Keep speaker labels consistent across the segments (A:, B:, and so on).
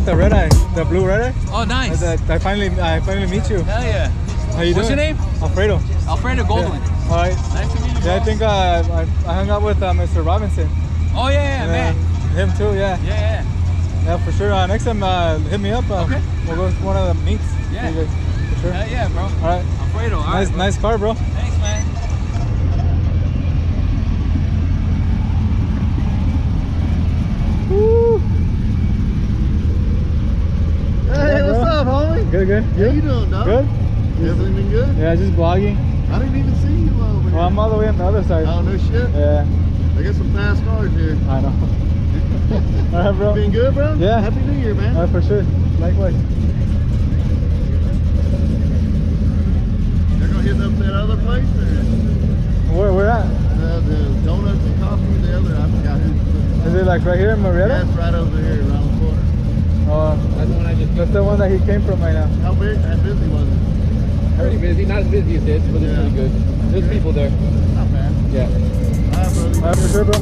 A: with the red eye, the blue red eye.
B: Oh, nice.
A: I finally meet you.
B: Hell yeah.
A: How you
B: What's
A: doing?
B: your name?
A: Alfredo.
B: Alfredo Goldwyn.
A: Yeah. All right.
B: Nice to meet you.
A: Yeah, I think I hung out with Mr. Robinson.
B: Oh yeah, man.
A: Him too. Yeah.
B: Yeah.
A: Yeah, for sure. Next time, hit me up.
B: Okay.
A: We'll go to one of the meets.
B: Yeah.
A: For sure.
B: Hell yeah, bro.
A: All right.
B: Alfredo. All right,
A: Nice car, bro.
B: Thanks, man.
A: Woo.
C: Hey, what's up, homie?
A: Good.
C: How you doing, dog?
A: Good.
C: Everything been good?
A: Yeah, just vlogging.
C: I didn't even see you over here.
A: Well, I'm all the way on the other side.
C: Oh, no shit?
A: Yeah.
C: I got some fast cars here.
A: I know. All right, bro.
C: Been good, bro?
A: Yeah.
C: Happy New Year, man.
A: For sure. Likewise.
C: They're gonna hit up that other place, or
A: Where at?
C: the donuts and coffee? The other, I forgot who.
A: Is it like right here in Marietta?
C: That's right over here, around the corner.
A: That's the one That's the one that he came from right now.
C: How busy was it?
D: Pretty busy, not as busy as this, but it's pretty good. There's people there.
C: Not bad.
D: Yeah.
C: All right, brother.
A: All right, for sure, bro.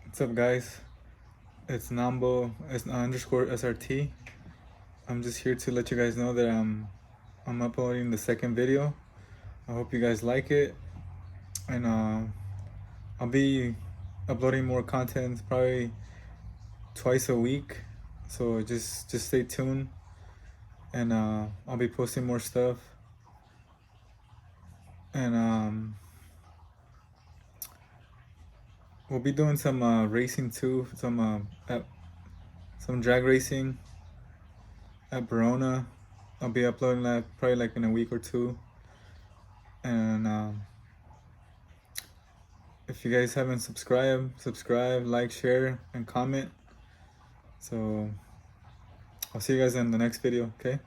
A: What's up, guys? It's Nambo _ SRT. I'm just here to let you guys know that I'm uploading the second video. I hope you guys like it, and I'll be uploading more content probably twice a week. So just stay tuned, and I'll be posting more stuff, and we'll be doing some racing too, some drag racing at Verona. I'll be uploading that probably like in a week or two. And if you guys haven't subscribe, like, share, and comment. So I'll see you guys in the next video, okay?